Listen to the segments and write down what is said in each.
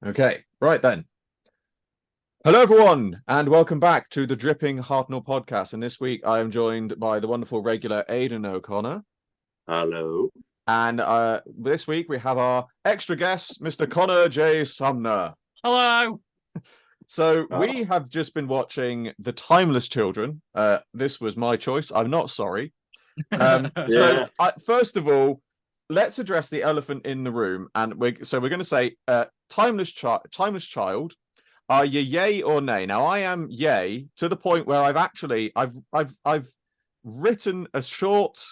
Okay, right then. Hello, everyone, and welcome back to the Dripping Hartnell Podcast. And this week, I am joined by the wonderful regular Aidan O'Connor. Hello. And this week, we have our extra guest, Mr. Connor J. Sumner. Hello. So we have just been watching The Timeless Children. This was my choice. I'm not sorry. So first of all, let's address the elephant in the room. And we're going to say, Timeless Child. Are you yay or nay? Now I am yay to the point where I've written a short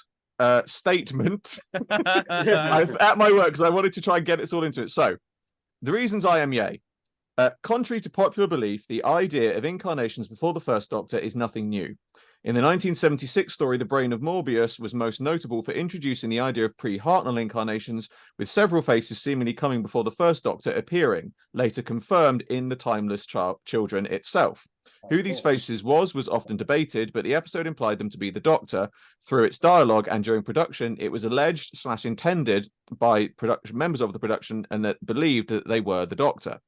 statement at my work because I wanted to try and get it all into it. So the reasons I am yay. Contrary to popular belief, the idea of incarnations before the first Doctor is nothing new. In the 1976 story, The Brain of Morbius was most notable for introducing the idea of pre-Hartnell incarnations, with several faces seemingly coming before the first Doctor appearing, later confirmed in The Timeless Children itself. Who these faces was often debated, but the episode implied them to be the Doctor. Through its dialogue and during production, it was alleged/intended by members of the production and that believed that they were the Doctor.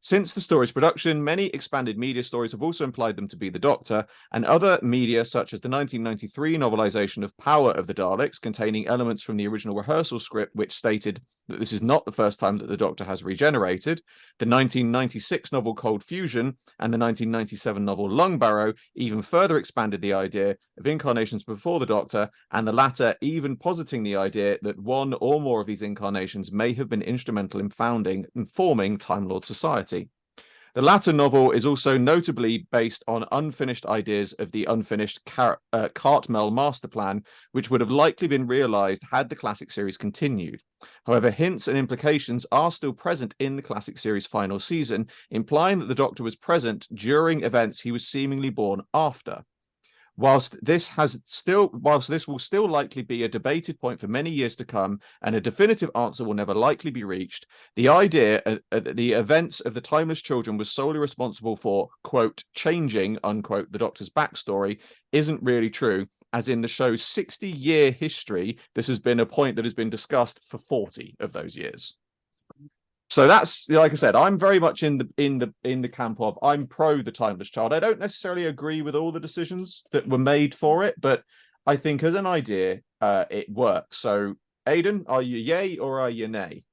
Since the story's production, many expanded media stories have also implied them to be the Doctor, and other media, such as the 1993 novelization of Power of the Daleks, containing elements from the original rehearsal script, which stated that this is not the first time that the Doctor has regenerated, the 1996 novel Cold Fusion, and the 1997 novel Lungbarrow even further expanded the idea of incarnations before the Doctor, and the latter even positing the idea that one or more of these incarnations may have been instrumental in forming Time Lord society. The latter novel is also notably based on unfinished ideas of the unfinished Cartmel master plan, which would have likely been realized had the classic series continued. However, hints and implications are still present in the classic series' final season, implying that the Doctor was present during events he was seemingly born after. Whilst this will still likely be a debated point for many years to come, and a definitive answer will never likely be reached, the idea that the events of The Timeless Children was solely responsible for, quote, changing, unquote, the Doctor's backstory isn't really true, as in the show's 60-year history, this has been a point that has been discussed for 40 of those years. So that's, like I said, I'm very much in the camp of I'm pro The Timeless Child. I don't necessarily agree with all the decisions that were made for it, but I think as an idea, it works. So, Aidan, are you yay or are you nay?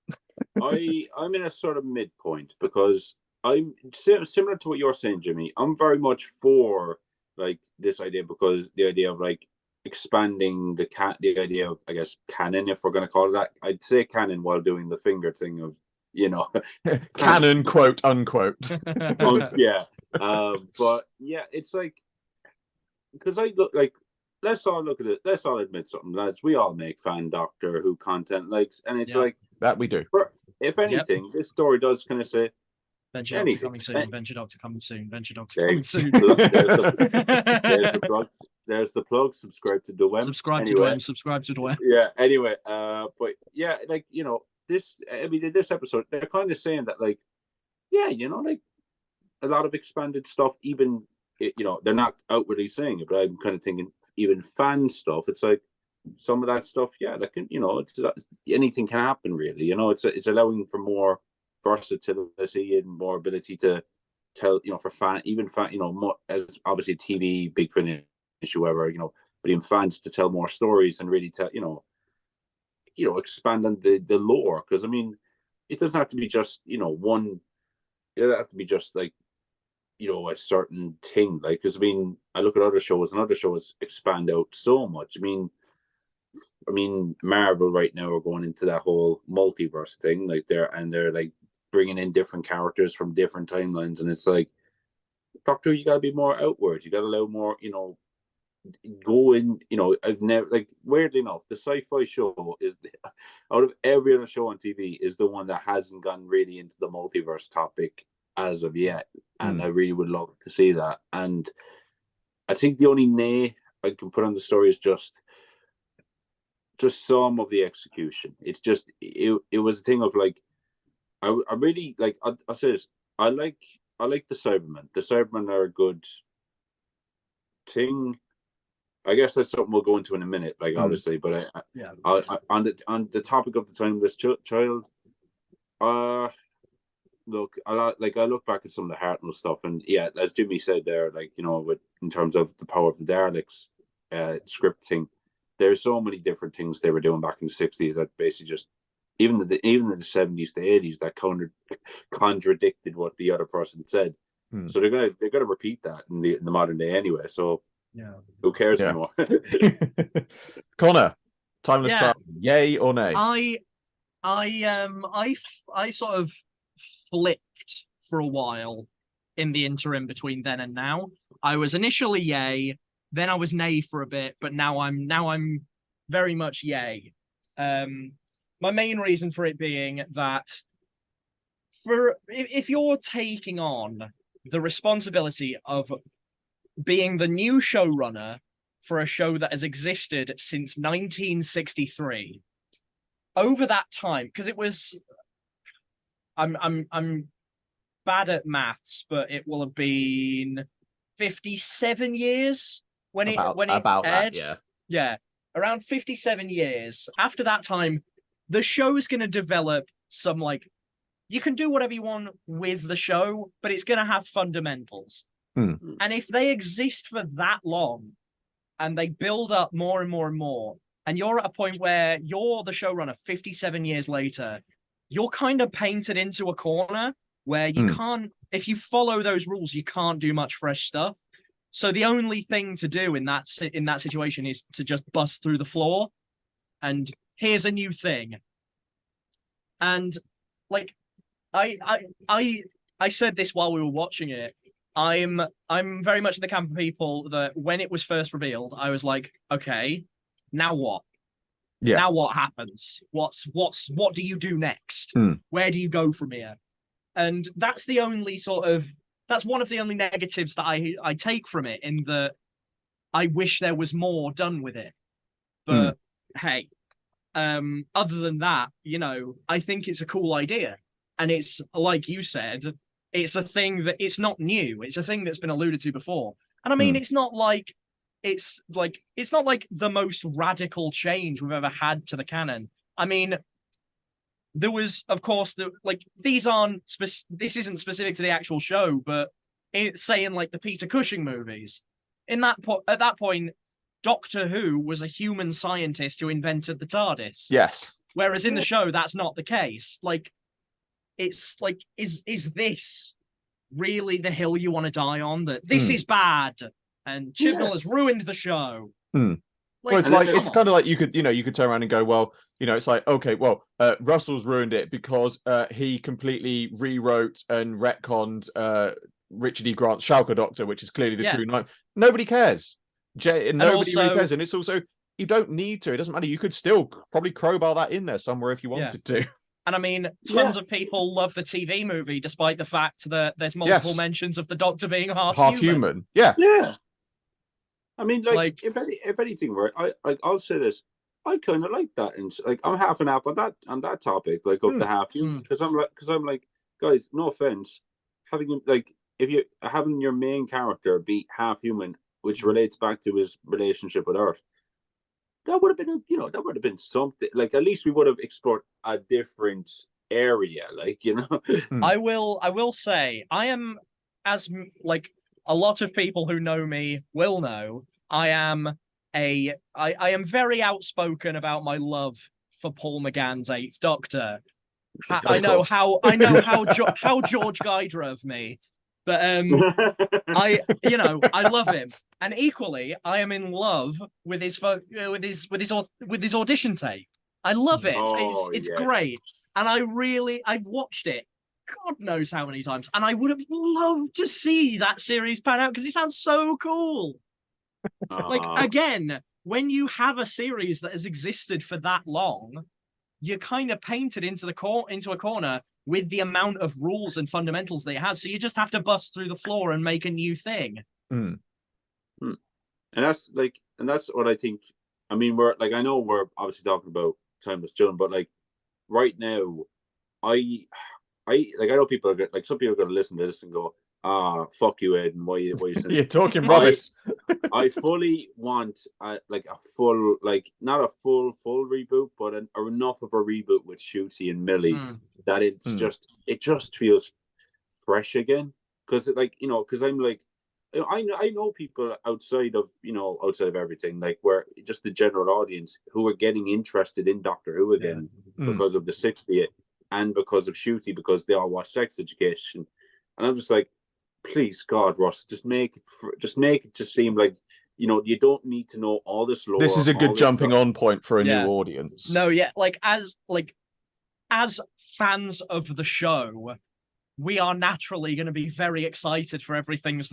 I'm in a sort of midpoint because I'm similar to what you're saying, Jimmy. I'm very much for like this idea because the idea of like expanding the idea of, I guess, canon, if we're going to call it that. I'd say canon while doing the finger thing of, you know, canon, quote unquote. Yeah. But yeah, it's like, because I look like, let's all look at it. Let's all admit something, lads. We all make fan Doctor Who content, like, and it's like that we do. If anything, this story does kind of say Venture Doctor coming soon. Venture Doctor coming soon. Venture Doctor coming soon. There's the plug. Subscribe to Dwem. Subscribe to Dwem. Subscribe to Dwem. Yeah. Anyway, but yeah, like, you know, this episode, they're kind of saying that, like, yeah, you know, like a lot of expanded stuff, even, you know, they're not outwardly saying it, but I'm kind of thinking even fan stuff. It's like some of that stuff, yeah, that can, you know, it's anything can happen, really. You know, it's allowing for more versatility and more ability to tell, you know, for even fan, you know, more, as obviously TV, big finish, whoever, you know, but even fans to tell more stories and really tell, you know, expand on the lore, because I mean, it doesn't have to be just, you know, one. It doesn't have to be just like a certain thing. Like, because I mean, I look at other shows, and other shows expand out so much. I mean, Marvel right now are going into that whole multiverse thing, like they're like bringing in different characters from different timelines, and it's like, Doctor, you got to be more outward. You got to allow more, go in. I've never, like, weirdly enough, the sci-fi show is out of every other show on TV is the one that hasn't gone really into the multiverse topic as of yet, and I really would love to see that. And I think the only nay I can put on the story is just some of the execution. It's just it was a thing of like, I really like. I say this. I like the Cybermen. The Cybermen are a good thing. I guess that's something we'll go into in a minute. Like, obviously, but I on the topic of the timeless child. Look, I look back at some of the Hartnell stuff, and yeah, as Jimmy said there, like, in terms of the power of the Daleks, script thing. There's so many different things they were doing back in the 60s that basically just even in the 70s to 80s that contradicted what the other person said. So they're gonna repeat that in the modern day anyway. So who cares anymore? Connor, timeless child, yay or nay? I sort of flipped for a while in the interim between then and now. I was initially yay. Then I was nay for a bit, but now I'm very much yay. My main reason for it being that if you're taking on the responsibility of being the new showrunner for a show that has existed since 1963, over that time, because it was, I'm bad at maths, but it will have been 57 years. When it aired, around 57 years. After that time, the show's going to develop some, like, you can do whatever you want with the show, but it's going to have fundamentals. And if they exist for that long and they build up more and more and more, and you're at a point where you're the showrunner 57 years later, you're kind of painted into a corner where you can't, if you follow those rules, you can't do much fresh stuff. So the only thing to do in that situation is to just bust through the floor, and here's a new thing. And like, I said this while we were watching it. I'm very much in the camp of people that when it was first revealed, I was like, okay, now what? Yeah. Now what happens? What do you do next? Where do you go from here? And that's the only that's one of the only negatives that I take from it, in that I wish there was more done with it. But hey, other than that, I think it's a cool idea. And it's, like you said, it's a thing that it's not new. It's a thing that's been alluded to before. And I mean, it's not like the most radical change we've ever had to the canon. I mean, there was, of course, this isn't specific to the actual show, but it's saying like the Peter Cushing movies. At that point, Doctor Who was a human scientist who invented the TARDIS. Yes. Whereas in the show, that's not the case. Like, it's like, is this really the hill you want to die on? That this is bad, and Chibnall has ruined the show. Well, it's kind of like you could turn around and go, well, it's like, okay, well, Russell's ruined it because he completely rewrote and retconned Richard E. Grant's Schalke Doctor, which is clearly the true name. Nobody cares. Nobody really cares, and it's also, you don't need to. It doesn't matter. You could still probably crowbar that in there somewhere if you wanted to. And I mean, tons of people love the TV movie, despite the fact that there's multiple mentions of the Doctor being half human. Yeah. I mean, like if anything, right? I'll say this. I kind of like that, and like I'm half and half on that topic, like up to half human, because I'm like, guys, no offense, having having your main character be half human, which relates back to his relationship with Earth. That would have been something. Like, at least we would have explored a different area. Like, I will say, I am, as like a lot of people who know me will know, I am very outspoken about my love for Paul McGann's Eighth Doctor. I know how George Guy drove me, But I love him, and equally, I am in love with his audition tape. I love it. It's great, and I've watched it God knows how many times, and I would have loved to see that series pan out because it sounds so cool. Like, again, when you have a series that has existed for that long, you're kind of painted into a corner with the amount of rules and fundamentals that it has. So you just have to bust through the floor and make a new thing. And that's what I think. I mean, I know we're obviously talking about Timeless Children, but like right now, I know people are like, some people are going to listen to this and go, fuck you, Aidan. Why you saying you're talking rubbish? I fully want a full, not a full reboot, but enough of a reboot with Shooty and Millie that it just feels fresh again. Because I'm like, I know people outside of everything, like, where just the general audience who are getting interested in Doctor Who again because of the 60th. And because of Shooty, because they all watch Sex Education, and I'm just like, please, God, Ross, just make it to seem like you don't need to know all this lore. This is a good jumping on point for a new audience. No, as fans of the show, we are naturally going to be very excited for everything that's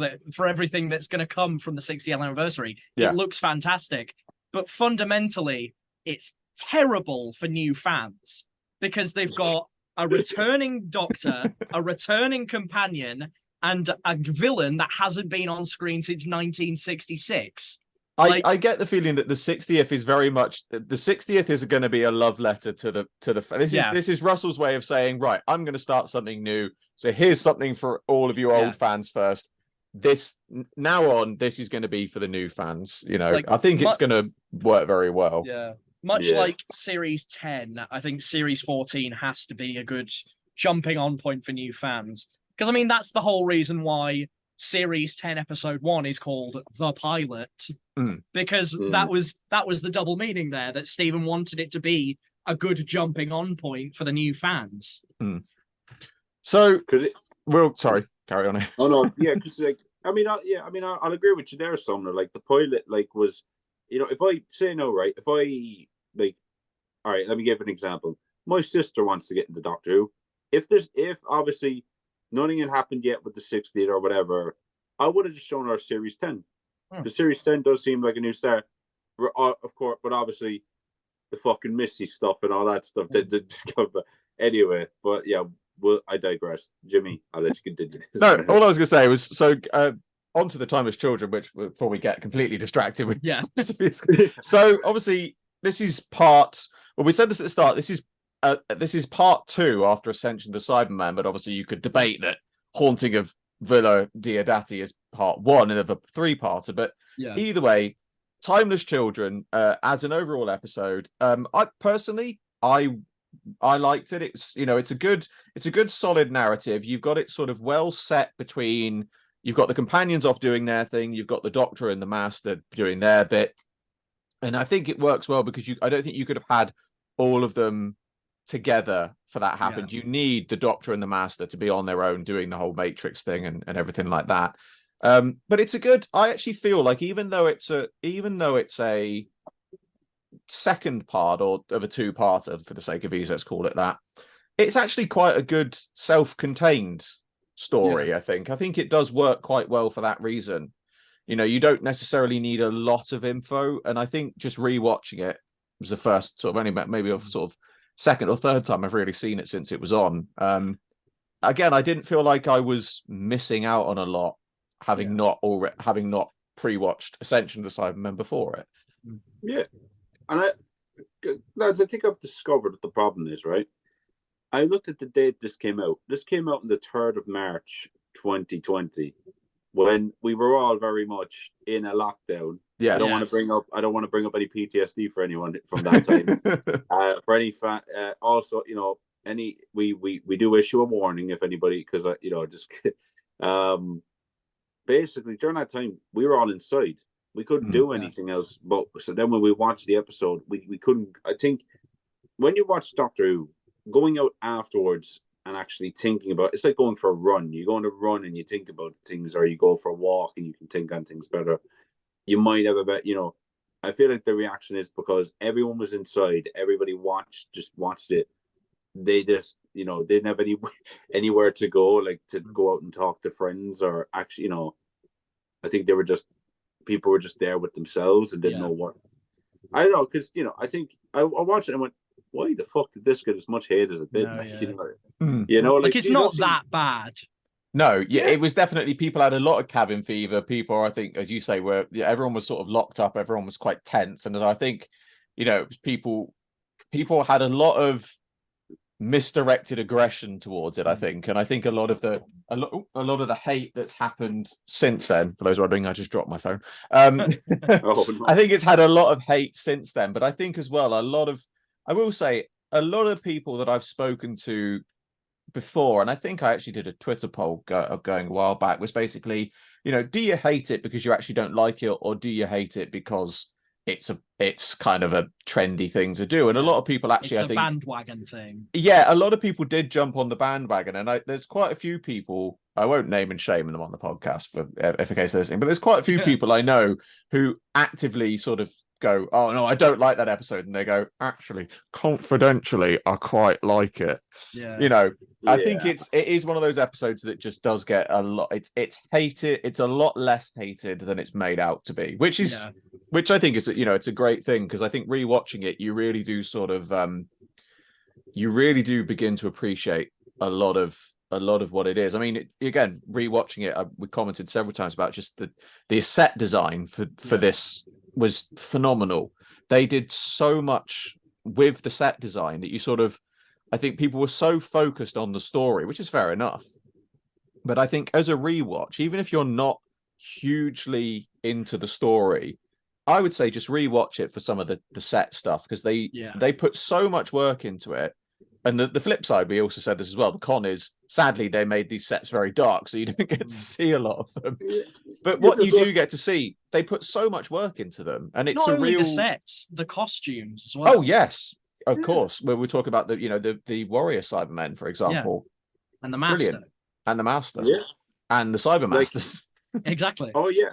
going to come from the 60th anniversary. Yeah. It looks fantastic, but fundamentally, it's terrible for new fans. Because they've got a returning Doctor, a returning companion, and a villain that hasn't been on screen since 1966. I get the feeling that the 60th is very much the 60th is going to be a love letter to the. This is Russell's way of saying, right, I'm going to start something new. So here's something for all of you old fans first. This now on, this is going to be for the new fans. I think it's going to work very well. Yeah. Much like Series 10, I think Series 14 has to be a good jumping on point for new fans. Because, I mean, that's the whole reason why Series 10 Episode 1 is called The Pilot. Because that was the double meaning there, that Stephen wanted it to be a good jumping on point for the new fans. So, sorry, carry on. Oh, no, yeah, because, I'll agree with you there, Sumner. Like, the pilot, was... if I say no, right? If I all right, let me give an example. My sister wants to get into Doctor Who. If obviously nothing had happened yet with the 60th or whatever, I would have just shown her Series 10. The Series 10 does seem like a new start, of course, but obviously the fucking Missy stuff and all that stuff did come. Anyway, but yeah, well, I digress. Jimmy, I'll let you continue. No, all I was going to say was onto the Timeless Children, which before we get completely distracted with So obviously this is we said this at the start, this is part 2 after Ascension to Cyberman, but obviously you could debate that Haunting of Villa Diodati is part 1 of a 3-parter, but either way, Timeless Children as an overall episode, I personally liked it. It's a good solid narrative. You've got it sort of well set between. You've got the companions off doing their thing. You've got the Doctor and the Master doing their bit. And I think it works well because I don't think you could have had all of them together for that happened. You need the Doctor and the Master to be on their own doing the whole Matrix thing and everything like that. But it's I actually feel like even though it's a second part of a 2-parter, for the sake of ease, let's call it that, it's actually quite a good self-contained story. I think it does work quite well for that reason. You don't necessarily need a lot of info, and I think just rewatching it was the first sort of maybe a sort of second or third time I've really seen it since it was on. Again, I didn't feel like I was missing out on a lot having not pre-watched Ascension to Cybermen before it. Yeah, and lads, I think I've discovered what the problem is, right? I looked at the date this came out. This came out on the 3rd of March, 2020, when we were all very much in a lockdown. Yeah, I don't want to bring up any PTSD for anyone from that time. For any fan, also, we do issue a warning if anybody, because just basically during that time we were all inside. We couldn't do anything else. But so then when we watched the episode, we couldn't. I think when you watch Doctor Who, going out afterwards and actually thinking about it's like going for a run. You go on a run and you think about things, or you go for a walk and you can think on things better. You might have a bit, I feel like the reaction is because everyone was inside, everybody watched it. They just, they didn't have anywhere to go, like to go out and talk to friends, or actually, I think people were just there with themselves and didn't know what. I don't know, because I think I watched it and went, why the fuck did this get as much hate as it did? Like it's not that bad. No, it was definitely, people had a lot of cabin fever. People, I think, as you say, everyone was sort of locked up. Everyone was quite tense, and as I think, people had a lot of misdirected aggression towards it. I think, and I think a lot of the hate that's happened since then. For those wondering, I just dropped my phone. Oh, no. I think it's had a lot of hate since then, but I think as well I will say a lot of people that I've spoken to before, and I think I actually did a Twitter poll going a while back, was basically, do you hate it because you actually don't like it, or do you hate it because it's kind of a trendy thing to do? And a lot of people actually, I think, bandwagon thing. Yeah, a lot of people did jump on the bandwagon, and there's quite a few people. I won't name and shame them on the podcast for if in case they're listening, but there's quite a few people I know who actively sort of go, oh no, I don't like that episode, and they go, actually, confidentially, I quite like it. I think it is one of those episodes that just does get a lot. It's hated. It's a lot less hated than it's made out to be, which I think is it's a great thing, because I think rewatching it, you really do sort of you really do begin to appreciate a lot of what it is. I mean, again, rewatching it, we commented several times about just the set design for this was phenomenal. They did so much with the set design that I think people were so focused on the story, which is fair enough. But I think as a rewatch, even if you're not hugely into the story, I would say just rewatch it for some of the set stuff, because they put so much work into it. And the flip side, we also said this as well, the con is, sadly, they made these sets very dark, so you don't get to see a lot of them. But what you do get to see, they put so much work into them. And it's not only real... the sets, the costumes as well. Oh, yes, of course. When we talk about the warrior Cybermen, for example. And the Master. Brilliant. And the Master. Yeah. And the Cybermasters. Exactly. Oh, yeah.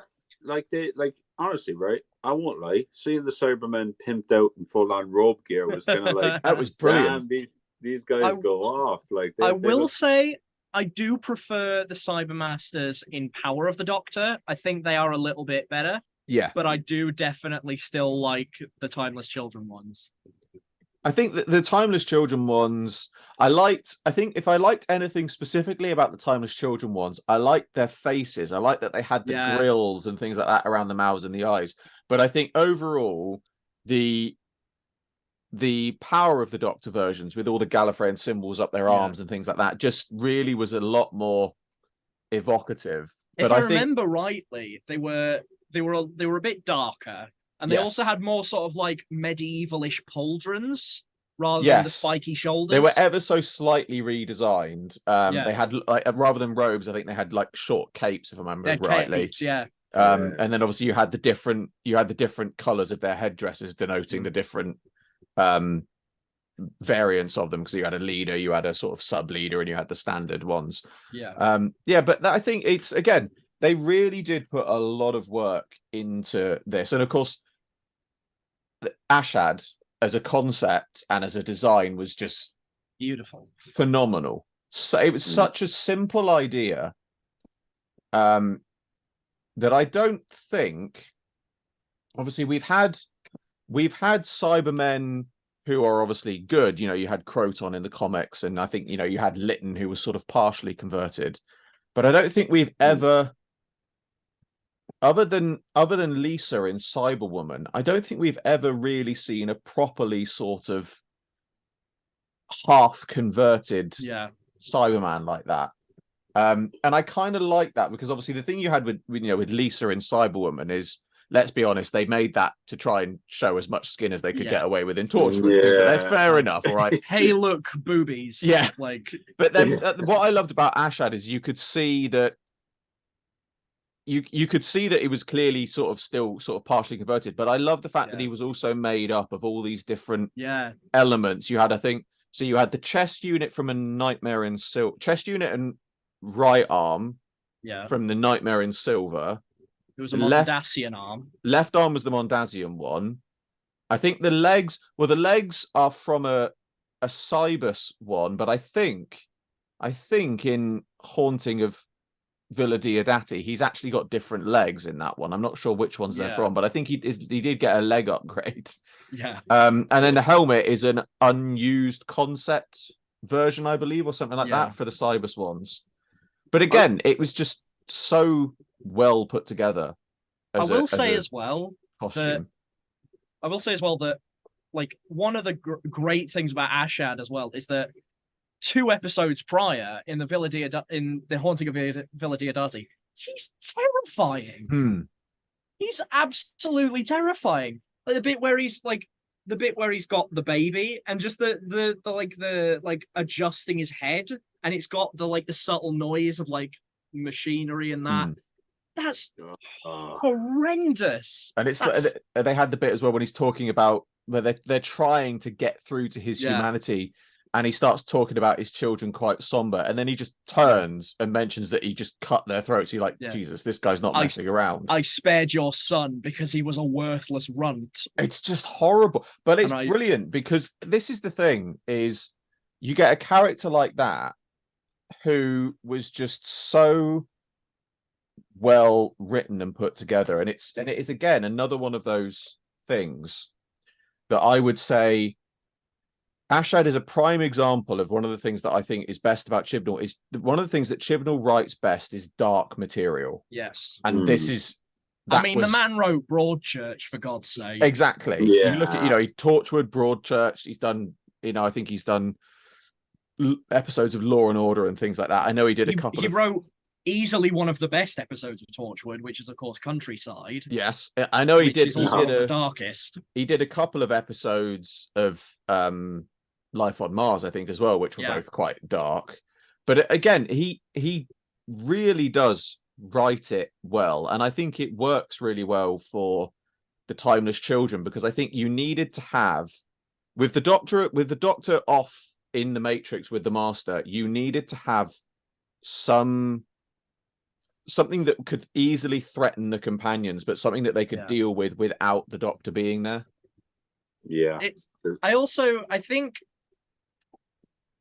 Honestly, right? I won't lie. Seeing the Cybermen pimped out in full-on robe gear was kind of like... That was brilliant. Damn, these guys go off. I will say, I do prefer the Cybermasters in Power of the Doctor. I think they are a little bit better. Yeah. But I do definitely still like the Timeless Children ones. I think that the Timeless Children ones, I think if I liked anything specifically about the Timeless Children ones, I liked their faces. I liked that they had the grills and things like that around the mouths and the eyes. But I think overall, the Power of the Doctor versions with all the Gallifreyan symbols up their arms and things like that just really was a lot more evocative. If I remember rightly, they were a bit darker, and they also had more sort of like medievalish pauldrons rather than the spiky shoulders. They were ever so slightly redesigned. They had rather than robes, I think they had like short capes, if I remember rightly. Capes, and then obviously you had the different colours of their headdresses denoting the different variants of them, because you had a leader, you had a sort of sub leader, and you had the standard ones. But I think it's, again, they really did put a lot of work into this, and of course Ashad as a concept and as a design was just beautiful, phenomenal. So it was such a simple idea that I don't think, obviously we've had Cybermen who are obviously good. You had Croton in the comics, and I think you had Lytton, who was sort of partially converted, but I don't think we've ever, other than Lisa in Cyberwoman, I don't think we've ever really seen a properly sort of half converted Cyberman like that. And I kind of like that, because obviously the thing you had with Lisa in Cyberwoman is, let's be honest, they made that to try and show as much skin as they could get away with in Torchwood. So that's fair enough, all right? Hey, look, boobies. Yeah. But then what I loved about Ashad is you could see that you could see that it was clearly still partially converted. But I love the fact that he was also made up of all these different elements. You had, I think, So you had the chest unit from A Nightmare in Silver, chest unit and right arm from the Nightmare in Silver. It was a Mondasian arm. Left arm was the Mondasian one. I think the legs are from a Cybus one, but I think in Haunting of Villa Diodati, he's actually got different legs in that one. I'm not sure which ones they're from, but I think he did get a leg upgrade. Yeah. And then the helmet is an unused concept version, I believe, or something like that for the Cybus ones. But again, it was just so well put together. I will say as well that like one of the great things about Ashad as well is that 2 episodes prior in the Haunting of Villa Diodati, he's terrifying. He's absolutely terrifying. Like the bit where he's got the baby and just the adjusting his head, and it's got the subtle noise of like machinery and that. That's horrendous. And they had the bit as well when he's talking about where they're trying to get through to his humanity, and he starts talking about his children quite somber, and then he just turns and mentions that he just cut their throats. You're like, Jesus, this guy's not messing around. I spared your son because he was a worthless runt. It's just horrible, but it's brilliant because this is the thing: is you get a character like that who was just so well written and put together, and it is again another one of those things that I would say Ashad is a prime example of one of the things that I think is best about Chibnall. Is one of the things that Chibnall writes best is dark material. Yes, and this is. The man wrote Broadchurch, for God's sake. Exactly. Yeah. You look at he Torchwood, Broadchurch. He's done. I think he's done episodes of Law and Order and things like that. I know he did a couple. He wrote easily one of the best episodes of Torchwood, which is of course Countryside. Yes, I know he did. He did the darkest. He did a couple of episodes of Life on Mars, I think, as well, which were both quite dark. But again, he really does write it well, and I think it works really well for the Timeless Children, because I think you needed to have with the Doctor off in the Matrix with the Master, you needed to have something that could easily threaten the companions, but something that they could deal with without the Doctor being there. Yeah. I think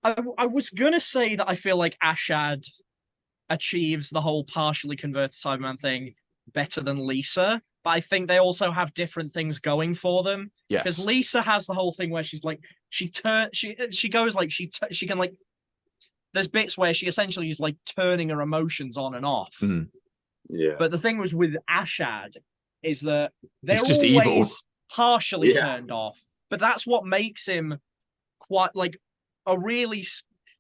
I was gonna say that I feel like Ashad achieves the whole partially converted Cyberman thing better than Lisa, but I think they also have different things going for them. Yes. Because Lisa has the whole thing where she's like she can like there's bits where she essentially is like turning her emotions on and off. Mm-hmm. Yeah. But the thing was with Ashad is that they're just always evil. partially turned off. But that's what makes him quite like a really,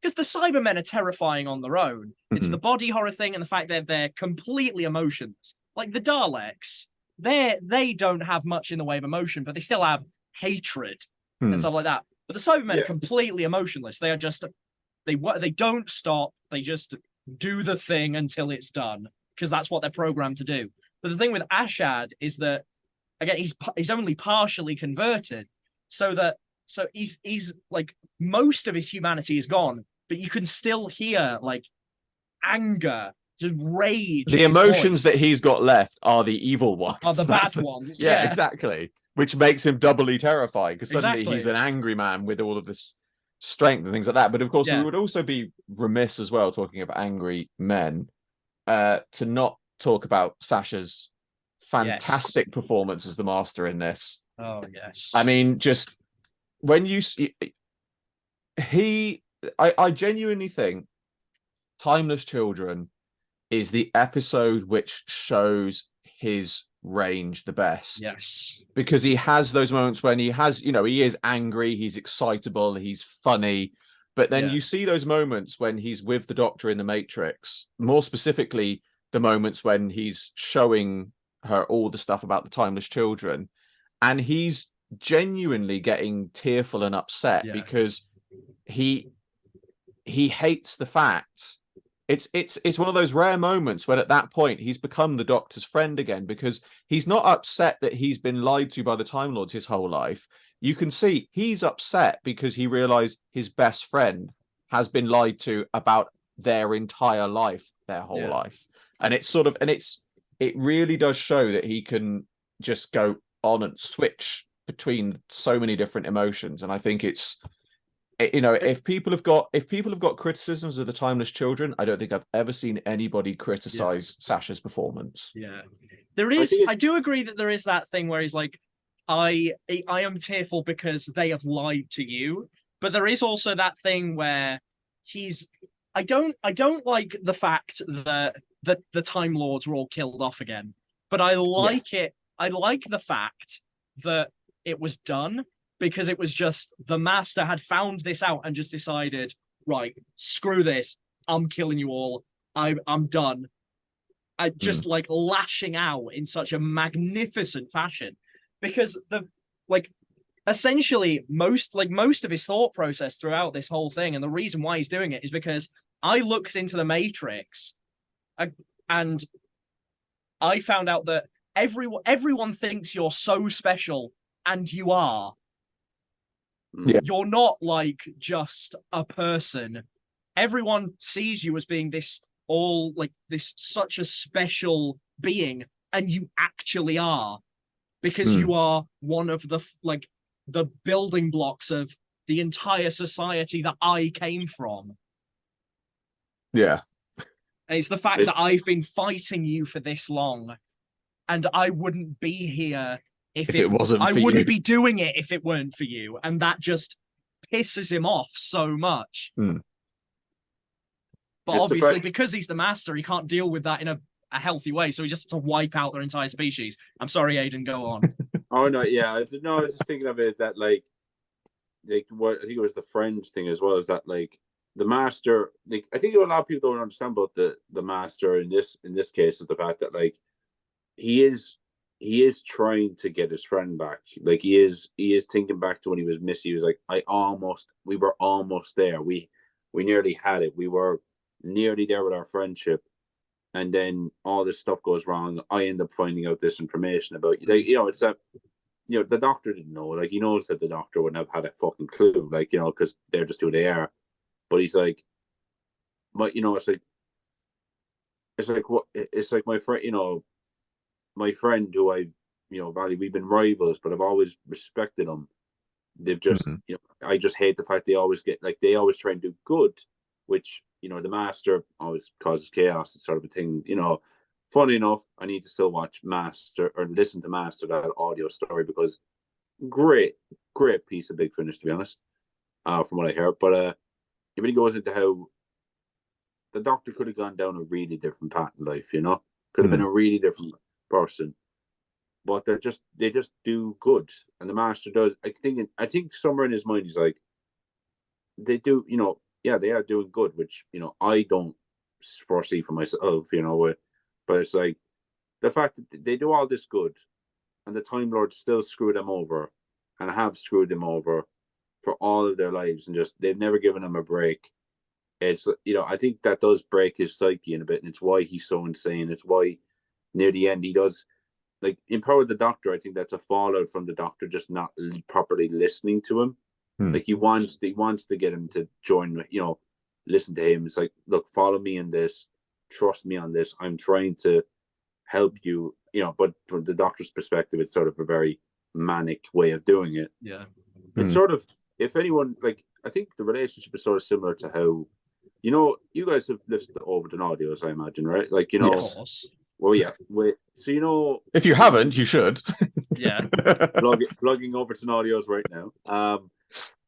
because the Cybermen are terrifying on their own. It's the body horror thing and the fact that they're completely emotionless. Like the Daleks, they don't have much in the way of emotion, but they still have hatred and stuff like that. But the Cybermen are completely emotionless. They are just they don't stop. They just do the thing until it's done, because that's what they're programmed to do. But the thing with Ashad is that again he's only partially converted, so he's like most of his humanity is gone, but you can still hear like anger, just rage. The emotions that he's got left are the evil ones. Are the bad ones. Yeah, exactly. Which makes him doubly terrifying, because suddenly he's an angry man with all of this strength and things like that. But of course, we would also be remiss as well, talking about angry men, to not talk about Sasha's fantastic performance as the Master in this. Oh yes. I mean, just when you see I genuinely think Timeless Children is the episode which shows his range the best. Yes. Because he has those moments when he is angry, he's excitable, he's funny, but then you see those moments when he's with the Doctor in the Matrix, more specifically the moments when he's showing her all the stuff about the Timeless Children, and he's genuinely getting tearful and upset because he hates the fact it's one of those rare moments when at that point he's become the Doctor's friend again, because he's not upset that he's been lied to by the Time Lords his whole life. you can see he's upset because he realized his best friend has been lied to about their entire life, their whole life. And it's sort of, it really does show that he can just go on and switch between so many different emotions. And I think if people have got criticisms of the Timeless Children, I don't think I've ever seen anybody criticize Sasha's performance. Yeah, I do agree that there is that thing where he's like, I am tearful because they have lied to you. But there is also that thing where I don't like the fact that the Time Lords were all killed off again. But I like it. I like the fact that it was done, because it was just the Master had found this out and just decided, right, screw this, I'm killing you all, I'm done. I just like lashing out in such a magnificent fashion, because essentially most of his thought process throughout this whole thing, and the reason why he's doing it, is because I looked into the Matrix and I found out that everyone thinks you're so special, and you are. Yeah. You're not like just a person. Everyone sees you as being such a special being, and you actually are, because you are one of the building blocks of the entire society that I came from. Yeah. And it's the fact that I've been fighting you for this long, and I wouldn't be here if it wasn't. I wouldn't be doing it if it weren't for you, and that just pisses him off so much. But obviously, because he's the Master, he can't deal with that in a healthy way, so he just has to wipe out their entire species. I'm sorry, Aidan, go on. Oh no, yeah, I was just thinking of it that like what I think it was the Friends thing as well. Is that like the Master? Like, I think a lot of people don't understand about the Master in this case is the fact that like he is trying to get his friend back. Like he is thinking back to when he was missing. He was like, we were almost there. We nearly had it. We were nearly there with our friendship. And then all this stuff goes wrong. I end up finding out this information about you. Like, it's that, the Doctor didn't know. Like, he knows that the Doctor wouldn't have had a fucking clue. Like, because they're just who they are. But he's like, but it's like what? It's like my friend, my friend who I, value. We've been rivals, but I've always respected them. They've just, I just hate the fact they always try and do good, which, the Master always causes chaos. It's sort of a thing, Funny enough, I need to still watch Master or listen to Master, that audio story, because great piece of Big Finish, to be honest, from what I heard. But it really goes into how the Doctor could have gone down a really different path in life, could have been a really different person, but they just do good, and the Master does. I think somewhere in his mind he's like, they do, they are doing good, which I don't foresee for myself, but it's like the fact that they do all this good, and the Time Lords still screw them over, and have screwed them over for all of their lives, and just they've never given him a break. It's I think that does break his psyche in a bit, and it's why he's so insane. It's why near the end he does, like in Power of the Doctor, I think that's a fallout from the Doctor just not properly listening to him. Like he wants to get him to join, listen to him. It's like, look, follow me in this, trust me on this. I'm trying to help you, but from the Doctor's perspective, it's sort of a very manic way of doing it. Yeah. It's sort of, if anyone, like, I think the relationship is sort of similar to how, you guys have listened to Overton audios, I imagine, right? Like, Yes. Well, yeah. So, if you haven't, you should. Yeah. Plugging Overton audios right now.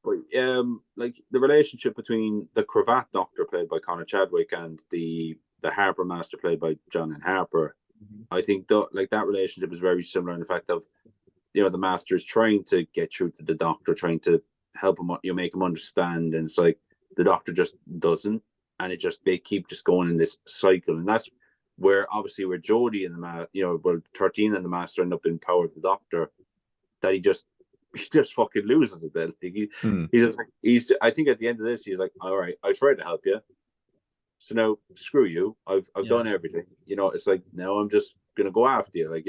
But like the relationship between the Cravat Doctor played by Connor Chadwick and the Harper Master played by John and Harper, I think that relationship is very similar in the fact of, the Master is trying to get through to the Doctor, trying to help him, make him understand, and it's like the Doctor just doesn't, and they keep just going in this cycle, and that's where obviously where Jodie and the 13 and the Master end up in Power of the Doctor, that he just fucking loses it then. I think at the end of this, he's like, all right, I tried to help you. So now screw you. I've done everything. It's like, now I'm just going to go after you. Like,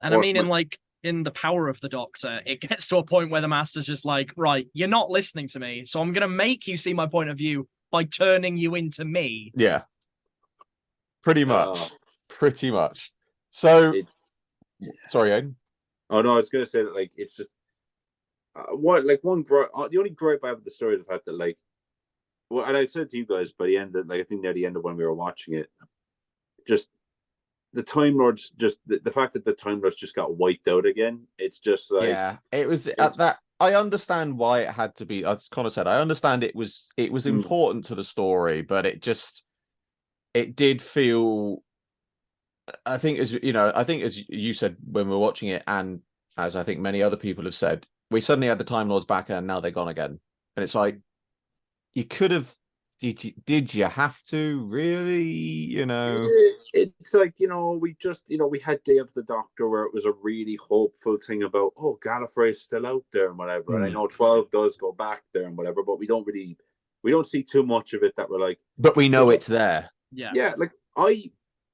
and I mean, in like in the power of the Doctor, it gets to a point where the Master's just like, right, you're not listening to me, so I'm going to make you see my point of view by turning you into me. Yeah. Pretty much. Pretty much. So, sorry, Aidan. Oh, no, I was going to say that, like, it's just, the only gripe I have with the story is the fact that, like, well, and I said to you guys by the end of, like, I think near the end of when we were watching it, just the Time Lords, just the fact that the Time Lords just got wiped out again. It's just like, yeah, it was at that. I understand why it had to be. I kind of said I understand it was important to the story, but it did feel. I think as you said when we were watching it, and as I think many other people have said, we suddenly had the Time Lords back and now they're gone again, and it's like you could have. Did you have to really? It's like, we just, we had Day of the Doctor where it was a really hopeful thing about, Gallifrey is still out there and whatever. And I know 12 does go back there and whatever, but we don't see too much of it that we're like. But we know it's there. Yeah. Yeah. Like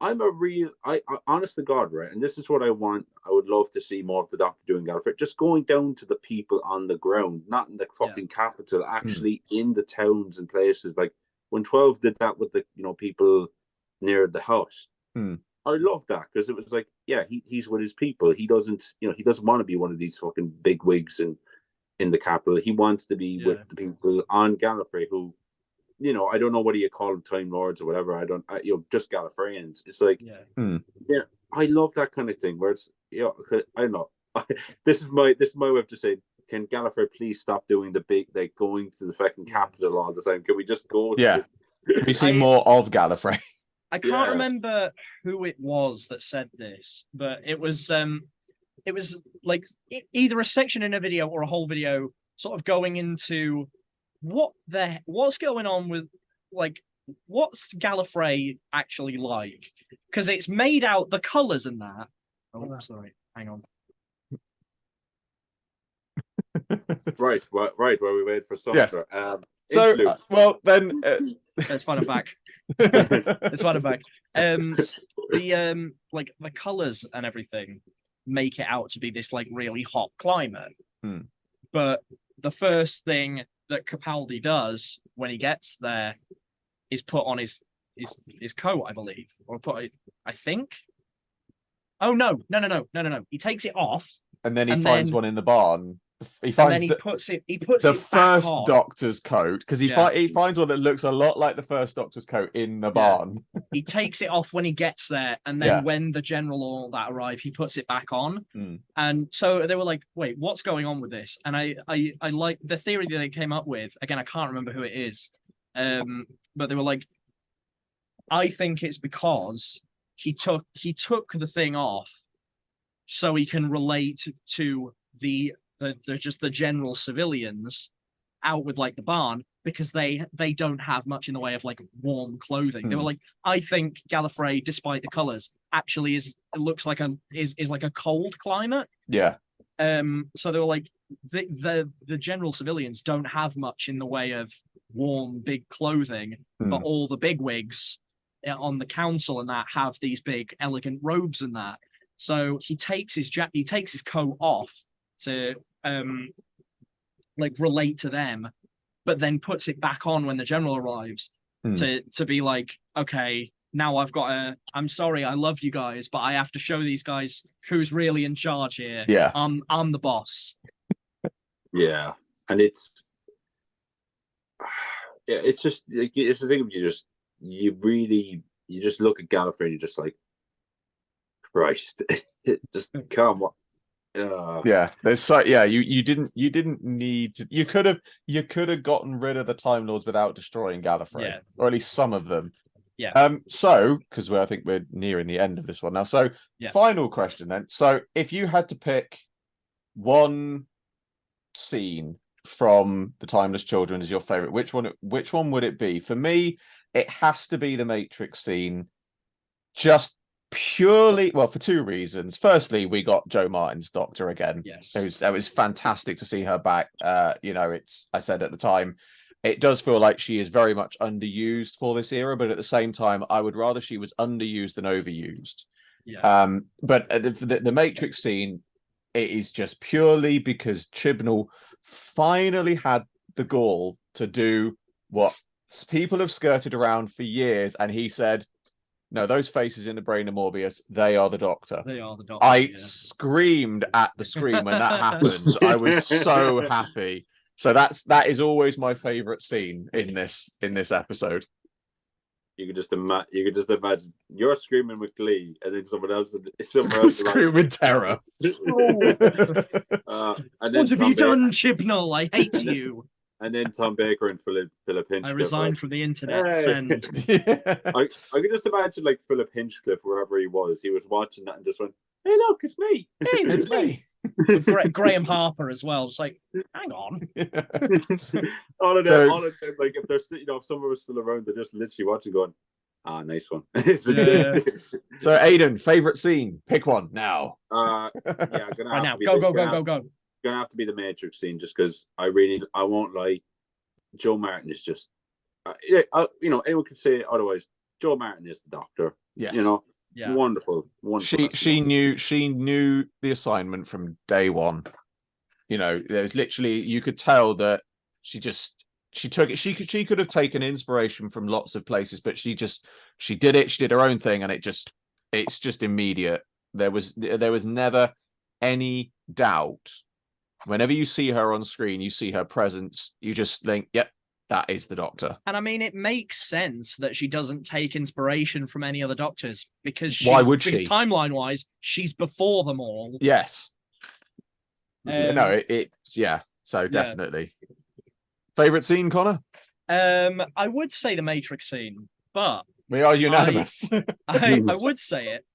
I'm a real, I honest to God, right? And this is what I want. I would love to see more of the Doctor doing Gallifrey, just going down to the people on the ground, not in the fucking capital, actually in the towns and places. Like when 12 did that with the, people near the house. I love that because it was like, yeah, he's with his people. He doesn't, he doesn't want to be one of these fucking big wigs in the capital. He wants to be with the people on Gallifrey who, I don't know whether you call them Time Lords or whatever. Just Gallifreyans. It's like, I love that kind of thing where it's, I don't know. This is my way of just saying, can Gallifrey please stop doing the big, like going to the fucking capital all the time? Can we just go? Can we see more of Gallifrey? I can't remember who it was that said this, but it was like either a section in a video or a whole video sort of going into what's going on with, like, what's Gallifrey actually like? Because it's made out the colors and that. Oh, sorry, hang on. Right. While we wait for Sumner. Yes. Well then, let's find it back. Let's find it back. Like the colors and everything make it out to be this like really hot climate. But the first thing that Capaldi does when he gets there is put on his coat, I believe, or I think. Oh no! He takes it off, and then he finds one in the barn. He puts it the first back on. Doctor's coat because he finds one that looks a lot like the first Doctor's coat in the barn. He takes it off when he gets there, and then when the general and all that arrive, he puts it back on. And so they were like, "Wait, what's going on with this?" And I like the theory that they came up with. Again, I can't remember who it is, but they were like, "I think it's because he took the thing off, so he can relate to the general civilians out with like the barn because they don't have much in the way of like warm clothing." They were like, I think Gallifrey, despite the colors, actually looks like a cold climate. Yeah. So they were like, the general civilians don't have much in the way of warm big clothing, but all the bigwigs on the council and that have these big elegant robes and that. So he takes his coat off to like relate to them, but then puts it back on when the general arrives to be like, okay, now I'm sorry, I love you guys, but I have to show these guys who's really in charge here. Yeah. I'm the boss. Yeah. And it's just like, it's the thing of you just look at Gallifrey and you're just like, Christ, just come on. You didn't need to. You could have gotten rid of the Time Lords without destroying Gallifrey, or at least some of them. So because I think we're nearing the end of this one now. So final question then. So if you had to pick one scene from the Timeless Children as your favorite, which one would it be? For me, it has to be the Matrix scene. Just purely, well, for two reasons. Firstly, we got Jo Martin's Doctor again. Yes, that was fantastic to see her back. I said at the time, it does feel like she is very much underused for this era, but at the same time, I would rather she was underused than overused. But the Matrix scene, it is just purely because Chibnall finally had the gall to do what people have skirted around for years, and he said, no, those faces in the brain of Morbius, they are the Doctor. They are the Doctor. I screamed at the screen when that happened. I was so happy. So that is always my favorite scene in this episode. You could just imagine you're screaming with glee, and then someone else scream with terror. And then what have you done, Chibnall? I hate you. And then Tom Baker and Philip Hinchcliffe. I resigned from the internet. Hey. Send. I could just imagine like Philip Hinchcliffe, wherever he was watching that and just went, "Hey, look, it's me! Hey, it's me!" Graham Harper as well. Just like, hang on. all of them, like if there's if someone was still around, they're just literally watching, going, "Ah, nice one." So, Aidan, favorite scene? Pick one now. Yeah, right now. Go. Gonna have to be the Matrix scene, just because I won't lie, Joe Martin is just anyone can say otherwise. Joe Martin is the Doctor. Yes. Wonderful. She knew the assignment from day one. There was literally, you could tell that she took it. She could have taken inspiration from lots of places, but she did it. She did her own thing, and it's just immediate. There was never any doubt. Whenever you see her on screen, you see her presence, you just think, yep, that is the Doctor. And I mean, it makes sense that she doesn't take inspiration from any other Doctors, because why would she? Because timeline-wise, she's before them all. Yes. So definitely. Favorite scene, Connor? I would say the Matrix scene, but we are unanimous. I would say it,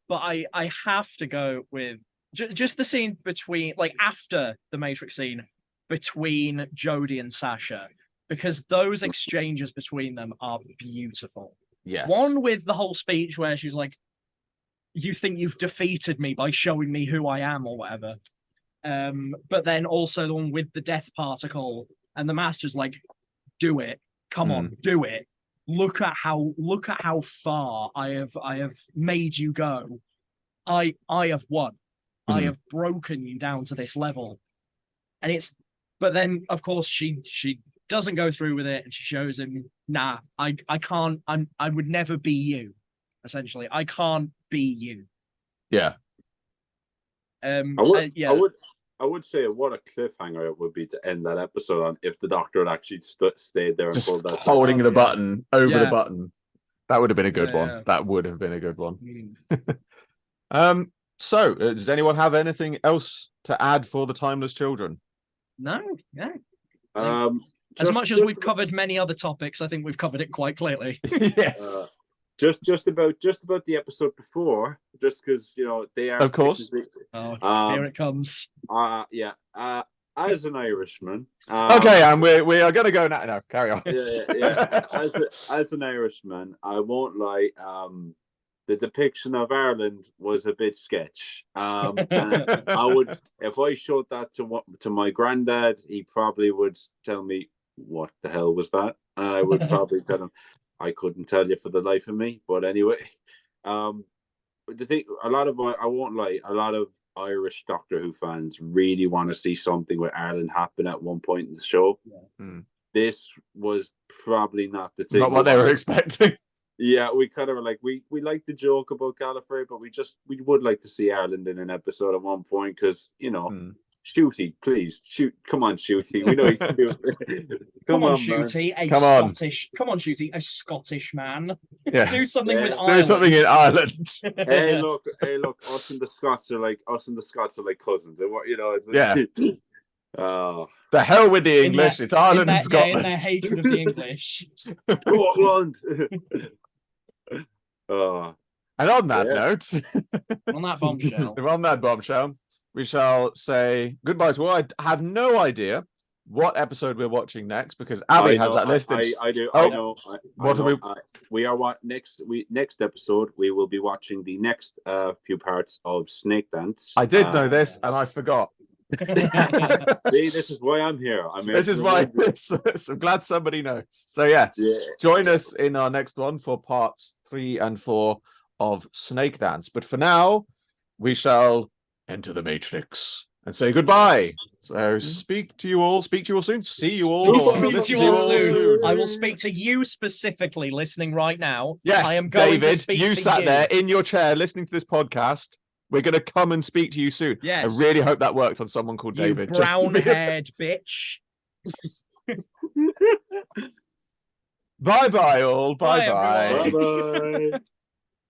but I have to go with just the scene between, like, after the Matrix scene between Jodie and Sasha, because those exchanges between them are beautiful. Yes. One with the whole speech where she's like, "You think you've defeated me by showing me who I am," or whatever. But then also the one with the death particle, and the Master's like, "Do it, come on, do it. Look at how far I have made you go. I have won. I have broken you down to this level." But then of course she doesn't go through with it, and she shows him, "Nah, I can't. I would never be you. Essentially, I can't be you." Yeah. I would say what a cliffhanger it would be to end that episode on if the Doctor had actually stayed there and just pulled that holding the button over the button. That would have been a good one. That would have been a good one. So, does anyone have anything else to add for the Timeless Children? No. As much as we've covered many other topics, I think we've covered it quite clearly. Yes. Just about the episode before, just because they are. Of course. Here it comes. As an Irishman. Okay, and we are going to go now. No, carry on. Yeah. As an Irishman, I won't lie. The depiction of Ireland was a bit sketch. And I would, if I showed that to my granddad, he probably would tell me, "What the hell was that?" And I would probably tell him, "I couldn't tell you for the life of me." But anyway, the thing, I won't lie, a lot of Irish Doctor Who fans really want to see something with Ireland happen at one point in the show. This was probably not the thing. Not what they were expecting. Yeah, we kind of were like, we like the joke about Gallifrey, but we would like to see Ireland in an episode at one point, because Shooty, please shoot! Come on, Shooty. We know you can do it. Come on, Shooty. Come on, Shooty. A Scottish man. Yeah. Do something with Ireland. Do something in Ireland. Hey, look! Us and the Scots are like cousins. The hell with the English. It's Ireland and Scotland. In their hatred of the English. Scotland. And on that note, on that bombshell, we shall say goodbye to all. I have no idea what episode we're watching next, because Abby has that listed. I do. Oh, I know. Next episode we will be watching the next few parts of Snake Dance. I did know this, and I forgot. See, this is why I'm here. This is why. I'm glad somebody knows. So yes, join us in our next one for parts 3 and 4 of Snake Dance. But for now, we shall enter the Matrix and say goodbye. So speak to you all soon. See you all. Speak to you all soon. I will speak to you specifically, listening right now. Yes, I am going David, to speak you to sat there in your chair listening to this podcast. We're going to come and speak to you soon. Yes. I really hope that worked on someone called David. Brown-haired bitch. Bye-bye, all. Bye, Bye-bye. Bye-bye.